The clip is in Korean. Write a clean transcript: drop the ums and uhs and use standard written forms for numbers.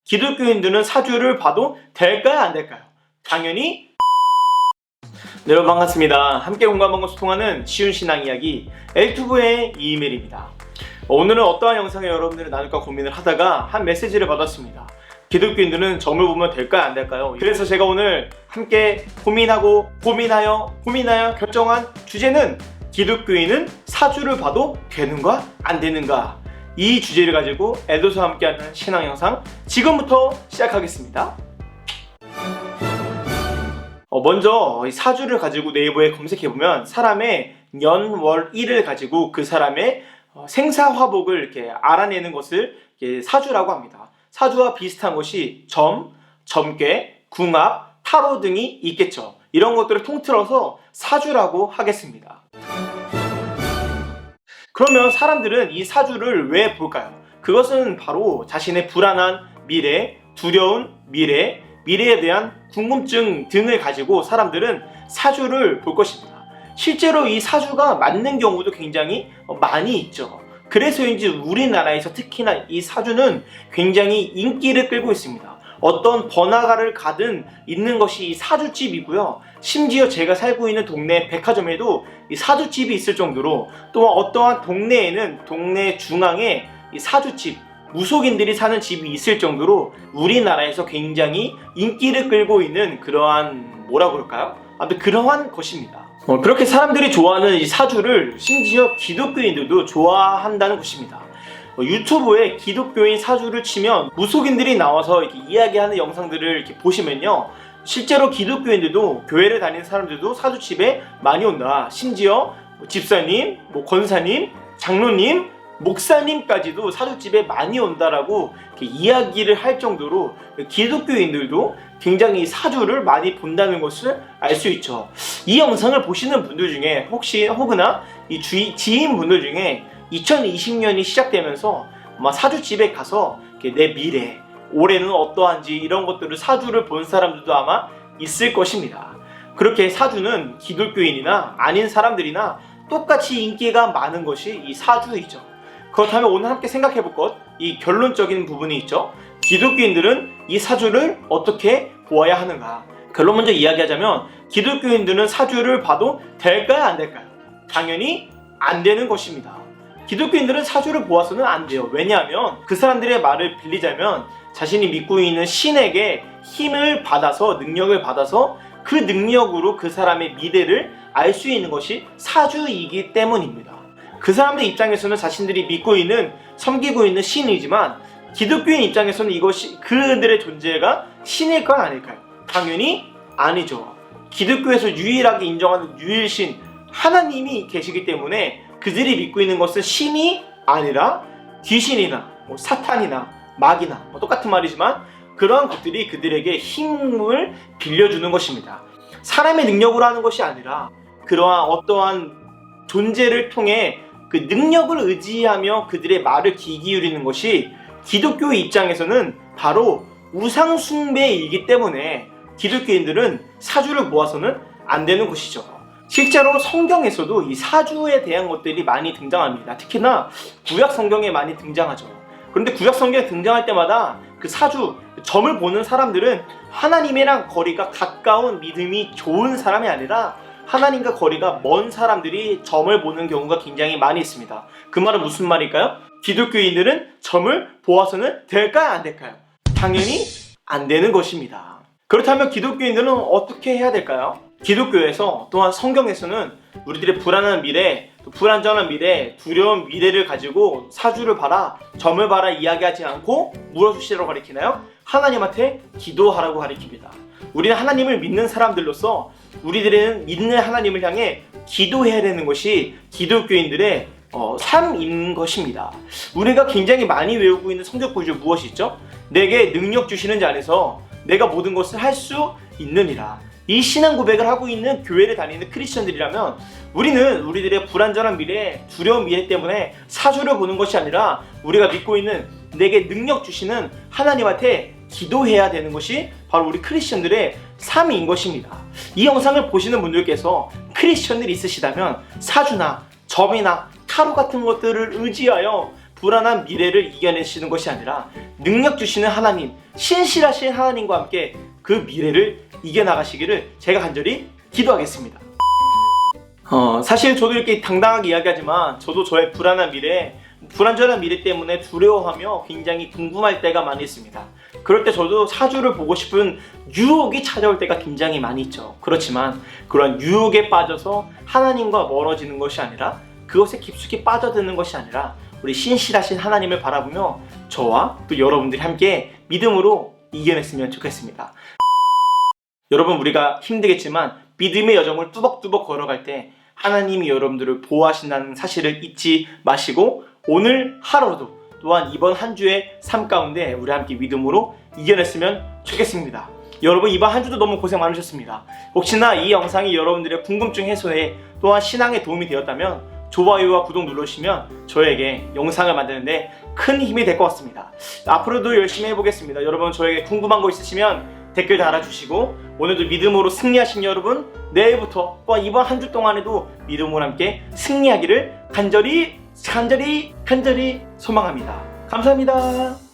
기독교인들은 사주를 봐도 될까요, 안 될까요? 당연히. 네, 여러분 반갑습니다. 함께 공감하고 소통하는 쉬운 신앙 이야기 엘투브의 이메일입니다. 오늘은 어떠한 영상을 여러분들이 나눌까 고민을 하다가 한 메시지를 받았습니다. 기독교인들은 점을 보면 될까요, 안 될까요? 그래서 제가 오늘 함께 고민하여 결정한 주제는 기독교인은 사주를 봐도 되는가 안 되는가, 이 주제를 가지고 에도서와 함께하는 신앙 영상 지금부터 시작하겠습니다. 먼저 이 사주를 가지고 네이버에 검색해보면 사람의 년, 월, 일을 가지고 그 사람의 생사화복을 이렇게 알아내는 것을 이렇게 사주라고 합니다. 사주와 비슷한 것이 점, 점괘, 궁합, 타로 등이 있겠죠. 이런 것들을 통틀어서 사주라고 하겠습니다. 그러면 사람들은 이 사주를 왜 볼까요? 그것은 바로 자신의 불안한 미래, 두려운 미래, 미래에 대한 궁금증 등을 가지고 사람들은 사주를 볼 것입니다. 실제로 이 사주가 맞는 경우도 굉장히 많이 있죠. 그래서인지 우리나라에서 특히나 이 사주는 굉장히 인기를 끌고 있습니다. 어떤 번화가를 가든 있는 것이 이 사주집이고요. 심지어 제가 살고 있는 동네 백화점에도 이 사주집이 있을 정도로, 또 어떠한 동네에는 동네 중앙에 이 사주집, 무속인들이 사는 집이 있을 정도로 우리나라에서 굉장히 인기를 끌고 있는 그러한, 뭐라 그럴까요? 아무튼 그러한 것입니다. 그렇게 사람들이 좋아하는 이 사주를 심지어 기독교인들도 좋아한다는 것입니다. 유튜브에 기독교인 사주를 치면 무속인들이 나와서 이렇게 이야기하는 영상들을 이렇게 보시면요, 실제로 기독교인들도, 교회를 다니는 사람들도 사주집에 많이 온다. 심지어 집사님, 권사님, 장로님, 목사님까지도 사주집에 많이 온다라고 이렇게 이야기를 할 정도로 기독교인들도 굉장히 사주를 많이 본다는 것을 알 수 있죠. 이 영상을 보시는 분들 중에 혹시나 이 지인분들 중에 2020년이 시작되면서 사주집에 가서 내 미래, 올해는 어떠한지 이런 것들을 사주를 본 사람들도 아마 있을 것입니다. 그렇게 사주는 기독교인이나 아닌 사람들이나 똑같이 인기가 많은 것이 이 사주이죠. 그렇다면 오늘 함께 생각해 볼 것, 이 결론적인 부분이 있죠. 기독교인들은 이 사주를 어떻게 보아야 하는가. 결론 먼저 이야기하자면 기독교인들은 사주를 봐도 될까요, 안 될까요? 당연히 안 되는 것입니다. 기독교인들은 사주를 보아서는 안 돼요. 왜냐하면 그 사람들의 말을 빌리자면 자신이 믿고 있는 신에게 힘을 받아서, 능력을 받아서 그 능력으로 그 사람의 미래를 알 수 있는 것이 사주이기 때문입니다. 그 사람들 입장에서는 자신들이 믿고 있는, 섬기고 있는 신이지만 기독교인 입장에서는 이것이, 그들의 존재가 신일까요, 아닐까요? 당연히 아니죠. 기독교에서 유일하게 인정하는 유일신 하나님이 계시기 때문에 그들이 믿고 있는 것은 신이 아니라 귀신이나 사탄이나 마귀나 똑같은 말이지만 그러한 것들이 그들에게 힘을 빌려주는 것입니다. 사람의 능력으로 하는 것이 아니라 그러한 어떠한 존재를 통해 그 능력을 의지하며 그들의 말을 귀 기울이는 것이 기독교 입장에서는 바로 우상숭배이기 때문에 기독교인들은 사주를 모아서는 안 되는 것이죠. 실제로 성경에서도 이 사주에 대한 것들이 많이 등장합니다. 특히나 구약 성경에 많이 등장하죠. 그런데 구약 성경에 등장할 때마다 그 사주, 점을 보는 사람들은 하나님이랑 거리가 가까운, 믿음이 좋은 사람이 아니라 하나님과 거리가 먼 사람들이 점을 보는 경우가 굉장히 많이 있습니다. 그 말은 무슨 말일까요? 기독교인들은 점을 보아서는 될까요, 안 될까요? 당연히 안 되는 것입니다. 그렇다면 기독교인들은 어떻게 해야 될까요? 기독교에서, 또한 성경에서는 우리들의 불안한 미래, 불안정한 미래, 두려운 미래를 가지고 사주를 봐라, 점을 봐라 이야기하지 않고 물어주시라고 가리키나요? 하나님한테 기도하라고 가리킵니다. 우리는 하나님을 믿는 사람들로서 우리들은 믿는 하나님을 향해 기도해야 되는 것이 기독교인들의 삶인 것입니다. 우리가 굉장히 많이 외우고 있는 성경 구절 무엇이 있죠? 내게 능력 주시는 자 안에서 내가 모든 것을 할 수 있느니라. 이 신앙 고백을 하고 있는 교회를 다니는 크리스천들이라면 우리는 우리들의 불안정한 미래, 두려운 미래 때문에 사주를 보는 것이 아니라 우리가 믿고 있는 내게 능력 주시는 하나님한테 기도해야 되는 것이 바로 우리 크리스천들의 삶인 것입니다. 이 영상을 보시는 분들께서 크리스천들이 있으시다면 사주나 점이나 타로 같은 것들을 의지하여 불안한 미래를 이겨내시는 것이 아니라 능력 주시는 하나님, 신실하신 하나님과 함께 그 미래를 이겨나가시기를 제가 간절히 기도하겠습니다. 사실 저도 이렇게 당당하게 이야기하지만 저도 저의 불안전한 미래 때문에 두려워하며 굉장히 궁금할 때가 많이 있습니다. 그럴 때 저도 사주를 보고 싶은 유혹이 찾아올 때가 굉장히 많이 있죠. 그렇지만 그런 유혹에 빠져서 하나님과 멀어지는 것이 아니라, 그것에 깊숙이 빠져드는 것이 아니라 우리 신실하신 하나님을 바라보며 저와 또 여러분들이 함께 믿음으로 이겨냈으면 좋겠습니다. 여러분, 우리가 힘들겠지만 믿음의 여정을 뚜벅뚜벅 걸어갈 때 하나님이 여러분들을 보호하신다는 사실을 잊지 마시고 오늘 하루도 또한 이번 한 주의 삶 가운데 우리 함께 믿음으로 이겨냈으면 좋겠습니다. 여러분, 이번 한 주도 너무 고생 많으셨습니다. 혹시나 이 영상이 여러분들의 궁금증 해소에 또한 신앙에 도움이 되었다면 좋아요와 구독 눌러주시면 저에게 영상을 만드는데 큰 힘이 될 것 같습니다. 앞으로도 열심히 해보겠습니다. 여러분, 저에게 궁금한 거 있으시면 댓글 달아주시고, 오늘도 믿음으로 승리하신 여러분, 내일부터 또한 이번 한 주 동안에도 믿음으로 함께 승리하기를 간절히 소망합니다. 감사합니다.